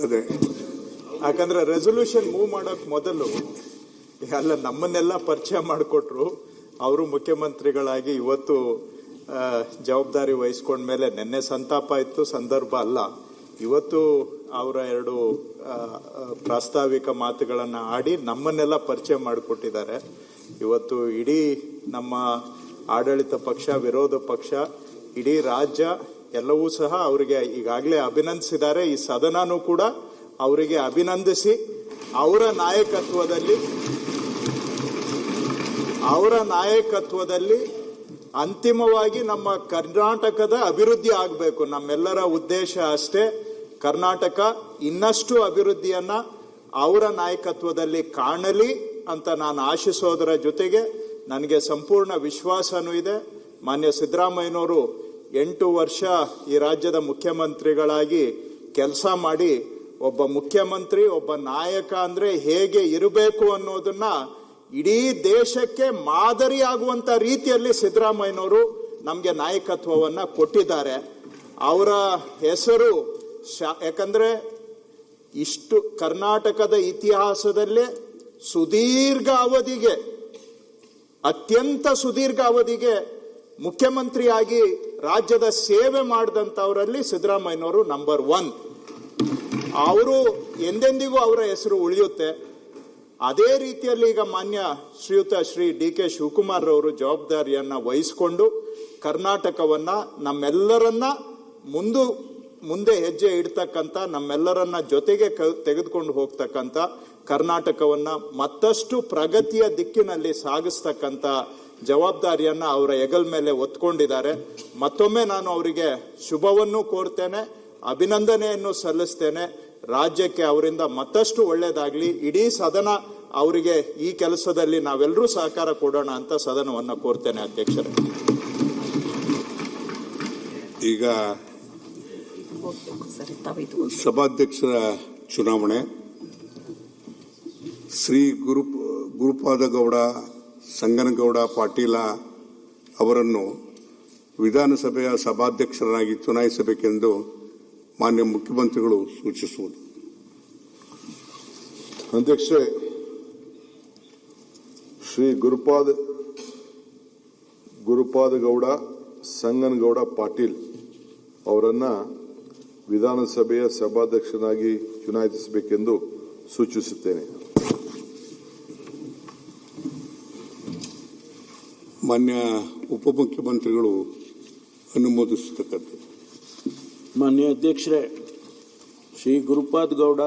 ಅದೇ ಯಾಕಂದ್ರೆ resolution move ಮಾಡೋಕ್ ಮೊದಲು ಎಲ್ಲ ನಮ್ಮನ್ನೆಲ್ಲ ಪರಿಚಯ ಮಾಡಿಕೊಟ್ರು. ಅವರು ಮುಖ್ಯಮಂತ್ರಿಗಳಾಗಿ ಇವತ್ತು ಜವಾಬ್ದಾರಿ ವಹಿಸ್ಕೊಂಡ್ಮೇಲೆ ನಿನ್ನೆ ಸಂತಾಪ ಇತ್ತು, ಸಂದರ್ಭ ಅಲ್ಲ. ಇವತ್ತು ಅವರ ಎರಡು ಪ್ರಾಸ್ತಾವಿಕ ಮಾತುಗಳನ್ನು ಆಡಿ ನಮ್ಮನ್ನೆಲ್ಲ ಪರಿಚಯ ಮಾಡಿಕೊಟ್ಟಿದ್ದಾರೆ. ಇವತ್ತು ಇಡೀ ನಮ್ಮ ಆಡಳಿತ ಪಕ್ಷ, ವಿರೋಧ ಪಕ್ಷ, ಇಡೀ ರಾಜ್ಯ ಎಲ್ಲವೂ ಸಹ ಅವರಿಗೆ ಈಗಾಗಲೇ ಅಭಿನಂದಿಸಿದ್ದಾರೆ. ಈ ಸದನನೂ ಕೂಡ ಅವರಿಗೆ ಅಭಿನಂದಿಸಿ ಅವರ ನಾಯಕತ್ವದಲ್ಲಿ ಅಂತಿಮವಾಗಿ ನಮ್ಮ ಕರ್ನಾಟಕದ ಅಭಿವೃದ್ಧಿ ಆಗಬೇಕು. ನಮ್ಮೆಲ್ಲರ ಉದ್ದೇಶ ಅಷ್ಟೇ. ಕರ್ನಾಟಕ ಇನ್ನಷ್ಟು ಅಭಿವೃದ್ಧಿಯನ್ನ ಅವರ ನಾಯಕತ್ವದಲ್ಲಿ ಕಾಣಲಿ ಅಂತ ನಾನು ಆಶಿಸೋದರ ಜೊತೆಗೆ ನನಗೆ ಸಂಪೂರ್ಣ ವಿಶ್ವಾಸನೂ ಇದೆ. ಮಾನ್ಯ ಸಿದ್ದರಾಮಯ್ಯನವರು 8 ವರ್ಷ ಈ ರಾಜ್ಯದ ಮುಖ್ಯಮಂತ್ರಿಗಳಾಗಿ ಕೆಲಸ ಮಾಡಿ ಒಬ್ಬ ಮುಖ್ಯಮಂತ್ರಿ, ಒಬ್ಬ ನಾಯಕ ಅಂದ್ರೆ ಹೇಗೆ ಇರಬೇಕು ಅನ್ನೋದನ್ನ ಇಡೀ ದೇಶಕ್ಕೆ ಮಾದರಿಯಾಗುವಂತ ರೀತಿಯಲ್ಲಿ ಸಿದ್ದರಾಮಯ್ಯನವರು ನಮಗೆ ನಾಯಕತ್ವವನ್ನ ಕೊಟ್ಟಿದ್ದಾರೆ. ಅವರ ಹೆಸರು ಯಾಕಂದ್ರೆ ಇಷ್ಟು ಕರ್ನಾಟಕದ ಇತಿಹಾಸದಲ್ಲೇ ಅತ್ಯಂತ ಸುದೀರ್ಘ ಅವಧಿಗೆ ಮುಖ್ಯಮಂತ್ರಿಯಾಗಿ ರಾಜ್ಯದ ಸೇವೆ ಮಾಡಿದಂಥವರಲ್ಲಿ ಸಿದ್ದರಾಮಯ್ಯನವರು ನಂಬರ್ 1. ಅವರು ಎಂದೆಂದಿಗೂ ಅವರ ಹೆಸರು ಉಳಿಯುತ್ತೆ. ಅದೇ ರೀತಿಯಲ್ಲಿ ಈಗ ಮಾನ್ಯ ಶ್ರೀಯುತ ಶ್ರೀ ಡಿ.ಕೆ. ಶಿವಕುಮಾರ್ ಅವರು ಜವಾಬ್ದಾರಿಯನ್ನ ವಹಿಸಿಕೊಂಡು ಕರ್ನಾಟಕವನ್ನ ನಮ್ಮೆಲ್ಲರನ್ನ ಮುಂದೆ ಹೆಜ್ಜೆ ಇಡ್ತಕ್ಕಂಥ, ನಮ್ಮೆಲ್ಲರನ್ನ ಜೊತೆಗೆ ತೆಗೆದುಕೊಂಡು ಹೋಗ್ತಕ್ಕಂಥ, ಕರ್ನಾಟಕವನ್ನ ಮತ್ತಷ್ಟು ಪ್ರಗತಿಯ ದಿಕ್ಕಿನಲ್ಲಿ ಸಾಗಿಸ್ತಕ್ಕಂಥ ಜವಾಬ್ದಾರಿಯನ್ನ ಅವರ ಹೆಗಲ ಮೇಲೆ ಹೊತ್ಕೊಂಡಿದ್ದಾರೆ. ಮತ್ತೊಮ್ಮೆ ನಾನು ಅವರಿಗೆ ಶುಭವನ್ನು ಕೋರ್ತೇನೆ, ಅಭಿನಂದನೆಯನ್ನು ಸಲ್ಲಿಸ್ತೇನೆ. ರಾಜ್ಯಕ್ಕೆ ಅವರಿಂದ ಮತ್ತಷ್ಟು ಒಳ್ಳೇದಾಗ್ಲಿ. ಇಡೀ ಸದನ ಅವರಿಗೆ ಈ ಕೆಲಸದಲ್ಲಿ ನಾವೆಲ್ಲರೂ ಸಹಕಾರ ಕೊಡೋಣ ಅಂತ ಸದನವನ್ನು ಕೋರ್ತೇನೆ. ಅಧ್ಯಕ್ಷರೇ, ಈಗ ಸಭಾಧ್ಯಕ್ಷರ ಚುನಾವಣೆ. ಶ್ರೀ ಗುರುಪಾದಗೌಡ ಸಂಗನಗೌಡ ಪಾಟೀಲ ಅವರನ್ನು ವಿಧಾನಸಭೆಯ ಸಭಾಧ್ಯಕ್ಷರಾಗಿ ಚುನಾಯಿಸಬೇಕೆಂದು ಮಾನ್ಯ ಮುಖ್ಯಮಂತ್ರಿಗಳು ಸೂಚಿಸುವುದು. ಅಧ್ಯಕ್ಷರೇ, ಶ್ರೀ ಗುರುಪಾದಗೌಡ ಸಂಗನಗೌಡ ಪಾಟೀಲ್ ಅವರನ್ನ ವಿಧಾನಸಭೆಯ ಸಭಾಧ್ಯಕ್ಷನಾಗಿ ಚುನಾಯಿಸಬೇಕೆಂದು ಸೂಚಿಸುತ್ತೇನೆ. ಮಾನ್ಯ ಉಪಮುಖ್ಯಮಂತ್ರಿಗಳು ಅನುಮೋದಿಸತಕ್ಕದ್ದು. ಮಾನ್ಯ ಅಧ್ಯಕ್ಷರೇ, ಶ್ರೀ ಗುರುಪಾದಗೌಡ